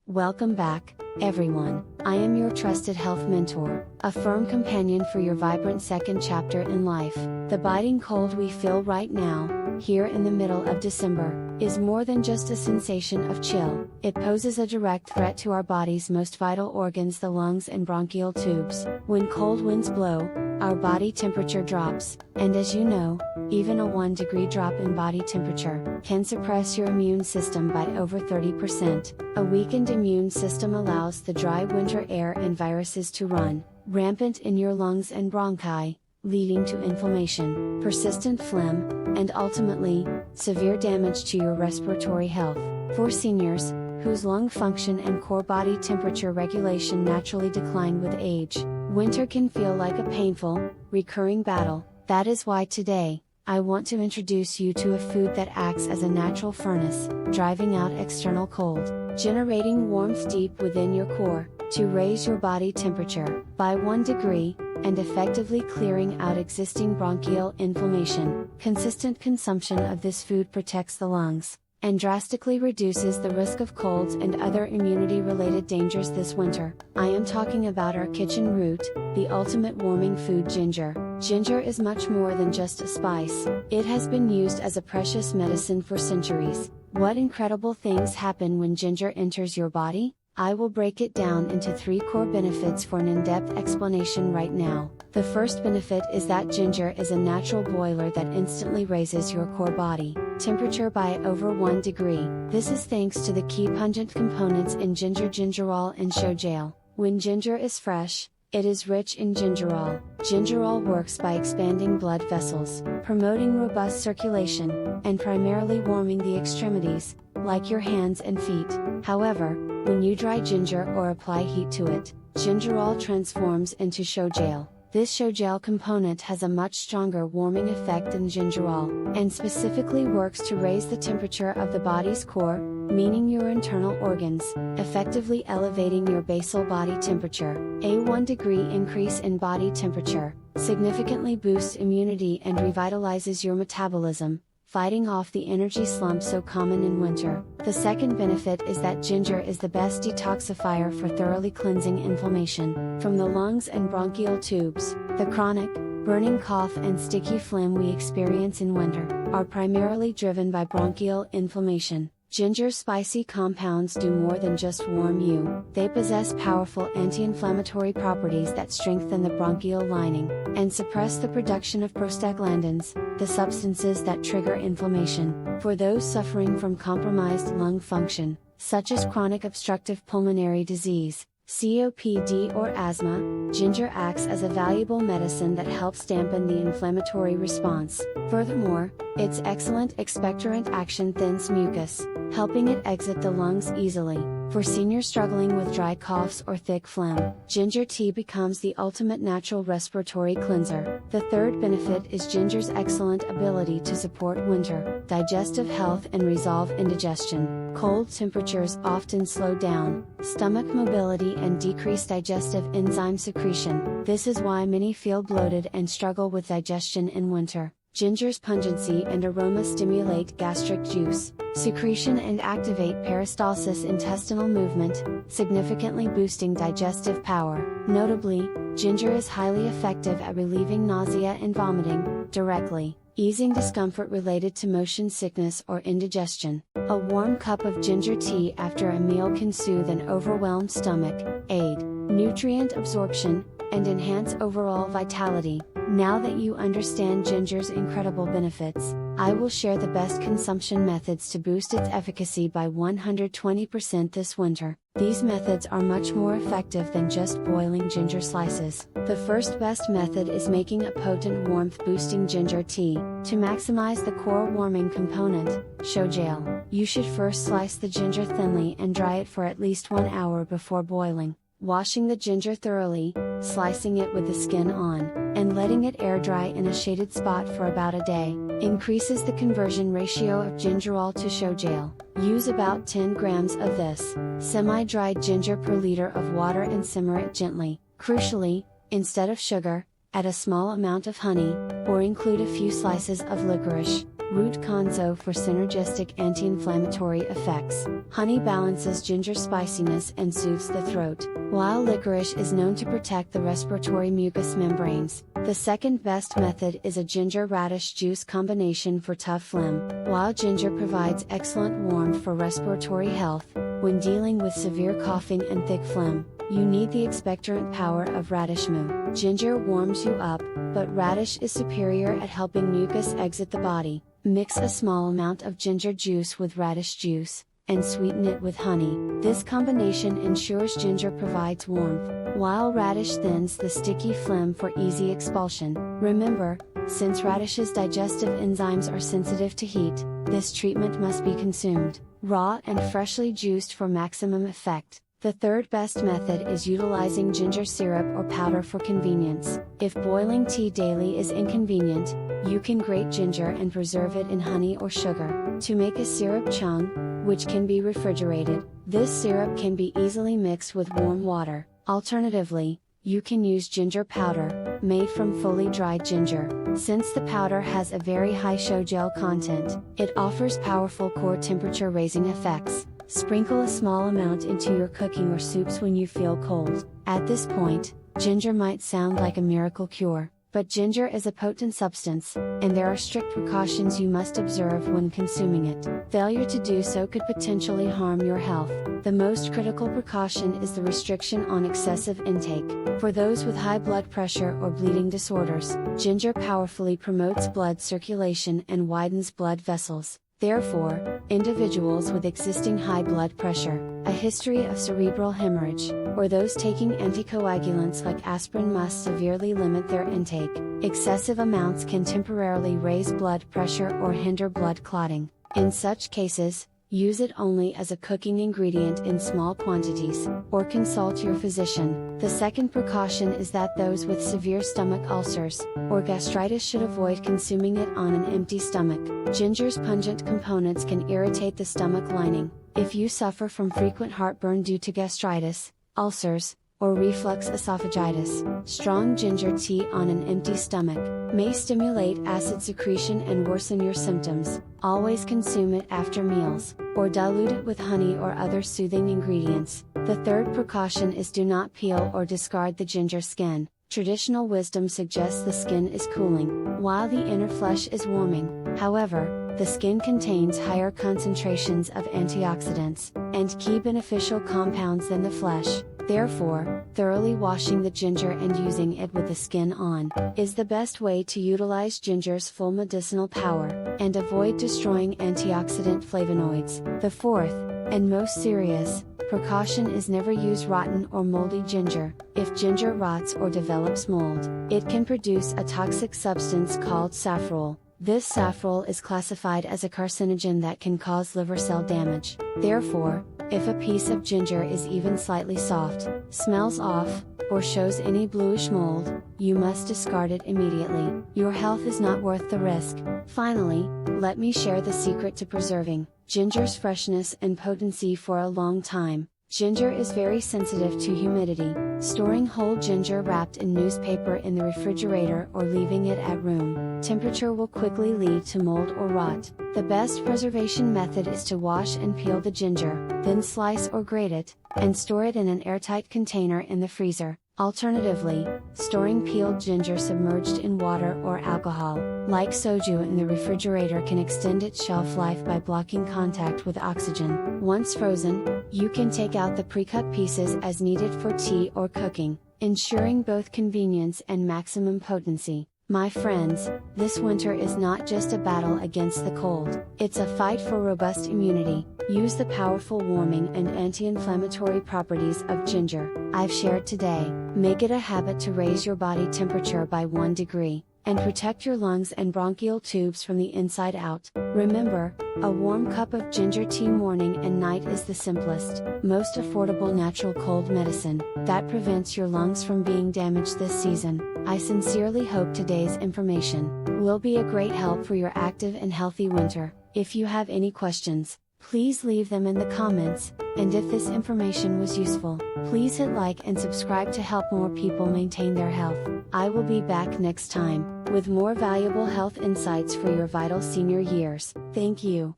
Welcome back, everyone. I am your trusted health mentor, a firm companion for your vibrant second chapter in life. The biting cold we feel right now, here in the middle of December, is more than just a sensation of chill. It poses a direct threat to our body's most vital organs, the lungs and bronchial tubes. When cold winds blow, our body temperature drops, and as you know, even a 1-degree drop in body temperature can suppress your immune system by over 30%. A weakened immune system allows the dry winter air and viruses to run rampant in your lungs and bronchi, leading to inflammation, persistent phlegm, and ultimately, severe damage to your respiratory health. For seniors, whose lung function and core body temperature regulation naturally decline with age, winter can feel like a painful, recurring battle. That is why today, I want to introduce you to a food that acts as a natural furnace, driving out external cold, generating warmth deep within your core, to raise your body temperature by 1 degree, and effectively clearing out existing bronchial inflammation. Consistent consumption of this food protects the lungs, and drastically reduces the risk of colds and other immunity-related dangers this winter. I am talking about our kitchen root, the ultimate warming food, ginger. Ginger is much more than just a spice. It has been used as a precious medicine for centuries. What incredible things happen when ginger enters your body? I will break it down into 3 core benefits for an in-depth explanation right now. The first benefit is that ginger is a natural boiler that instantly raises your core body temperature by over 1 degree. This is thanks to the key pungent components in ginger, gingerol and shojail. When ginger is fresh, it is rich in gingerol. Gingerol works by expanding blood vessels, promoting robust circulation, and primarily warming the extremities, like your hands and feet. However, when you dry ginger or apply heat to it, gingerol transforms into shojail. This shojail component has a much stronger warming effect than gingerol, and specifically works to raise the temperature of the body's core, meaning your internal organs, effectively elevating your basal body temperature. A 1-degree increase in body temperature significantly boosts immunity and revitalizes your metabolism, fighting off the energy slump so common in winter. The second benefit is that ginger is the best detoxifier for thoroughly cleansing inflammation from the lungs and bronchial tubes. The chronic, burning cough and sticky phlegm we experience in winter are primarily driven by bronchial inflammation. Ginger's spicy compounds do more than just warm you. They possess powerful anti-inflammatory properties that strengthen the bronchial lining, and suppress the production of prostaglandins, the substances that trigger inflammation. For those suffering from compromised lung function, such as chronic obstructive pulmonary disease, COPD or asthma, ginger acts as a valuable medicine that helps dampen the inflammatory response. Furthermore, its excellent expectorant action thins mucus, helping it exit the lungs easily. For seniors struggling with dry coughs or thick phlegm, ginger tea becomes the ultimate natural respiratory cleanser. The third benefit is ginger's excellent ability to support winter digestive health and resolve indigestion. Cold temperatures often slow down stomach mobility and decrease digestive enzyme secretion. This is why many feel bloated and struggle with digestion in winter. Ginger's pungency and aroma stimulate gastric juice secretion and activate peristalsis, intestinal movement, significantly boosting digestive power. Notably, ginger is highly effective at relieving nausea and vomiting, directly easing discomfort related to motion sickness or indigestion. A warm cup of ginger tea after a meal can soothe an overwhelmed stomach, aid nutrient absorption, and enhance overall vitality. Now that you understand ginger's incredible benefits, I will share the best consumption methods to boost its efficacy by 120% this winter. These methods are much more effective than just boiling ginger slices. The first best method is making a potent warmth-boosting ginger tea. To maximize the core warming component, shojail, you should first slice the ginger thinly and dry it for at least 1 hour before boiling. Washing the ginger thoroughly, slicing it with the skin on, and letting it air dry in a shaded spot for about a day, increases the conversion ratio of gingerol to shojail. Use about 10 grams of this semi-dried ginger per liter of water and simmer it gently. Crucially, instead of sugar, add a small amount of honey, or include a few slices of licorice. root Kanzo for synergistic anti-inflammatory effects. Honey balances ginger spiciness and soothes the throat, while licorice is known to protect the respiratory mucous membranes. The second best method is a ginger radish juice combination for tough phlegm. While ginger provides excellent warmth for respiratory health, when dealing with severe coughing and thick phlegm, you need the expectorant power of radish moo. Ginger warms you up, but radish is superior at helping mucus exit the body. Mix a small amount of ginger juice with radish juice, and sweeten it with honey. This combination ensures ginger provides warmth, while radish thins the sticky phlegm for easy expulsion. Remember, since radish's digestive enzymes are sensitive to heat, this treatment must be consumed raw and freshly juiced for maximum effect. The third best method is utilizing ginger syrup or powder for convenience. If boiling tea daily is inconvenient, you can grate ginger and preserve it in honey or sugar. To make a syrup chung, which can be refrigerated, this syrup can be easily mixed with warm water. Alternatively, you can use ginger powder, made from fully dried ginger. Since the powder has a very high show gel content, it offers powerful core temperature raising effects. Sprinkle a small amount into your cooking or soups when you feel cold. At this point, ginger might sound like a miracle cure, but ginger is a potent substance, and there are strict precautions you must observe when consuming it. Failure to do so could potentially harm your health. The most critical precaution is the restriction on excessive intake. For those with high blood pressure or bleeding disorders, ginger powerfully promotes blood circulation and widens blood vessels. Therefore, individuals with existing high blood pressure, a history of cerebral hemorrhage, or those taking anticoagulants like aspirin must severely limit their intake. Excessive amounts can temporarily raise blood pressure or hinder blood clotting. In such cases, use it only as a cooking ingredient in small quantities, or consult your physician. The second precaution is that those with severe stomach ulcers, or gastritis should avoid consuming it on an empty stomach. Ginger's pungent components can irritate the stomach lining. If you suffer from frequent heartburn due to gastritis, ulcers, or reflux esophagitis, strong ginger tea on an empty stomach may stimulate acid secretion and worsen your symptoms. Always consume it after meals, or dilute it with honey or other soothing ingredients. The third precaution is do not peel or discard the ginger skin. Traditional wisdom suggests the skin is cooling, while the inner flesh is warming. However, the skin contains higher concentrations of antioxidants and key beneficial compounds than the flesh. Therefore, thoroughly washing the ginger and using it with the skin on is the best way to utilize ginger's full medicinal power, and avoid destroying antioxidant flavonoids. The fourth, and most serious, precaution is never use rotten or moldy ginger. If ginger rots or develops mold, it can produce a toxic substance called safrole. This safrole is classified as a carcinogen that can cause liver cell damage. Therefore, if a piece of ginger is even slightly soft, smells off, or shows any bluish mold, you must discard it immediately. Your health is not worth the risk. Finally, let me share the secret to preserving ginger's freshness and potency for a long time. Ginger is very sensitive to humidity. Storing whole ginger wrapped in newspaper in the refrigerator or leaving it at room temperature will quickly lead to mold or rot. The best preservation method is to wash and peel the ginger, then slice or grate it, and store it in an airtight container in the freezer. Alternatively, storing peeled ginger submerged in water or alcohol, like soju in the refrigerator, can extend its shelf life by blocking contact with oxygen. Once frozen, you can take out the pre-cut pieces as needed for tea or cooking, ensuring both convenience and maximum potency. My friends, this winter is not just a battle against the cold, it's a fight for robust immunity. Use the powerful warming and anti-inflammatory properties of ginger I've shared today. Make it a habit to raise your body temperature by 1 degree, and protect your lungs and bronchial tubes from the inside out. Remember, a warm cup of ginger tea morning and night is the simplest, most affordable natural cold medicine that prevents your lungs from being damaged this season. I sincerely hope today's information will be a great help for your active and healthy winter. If you have any questions, please leave them in the comments, and if this information was useful, please hit like and subscribe to help more people maintain their health. I will be back next time. with more valuable health insights for your vital senior years. Thank you.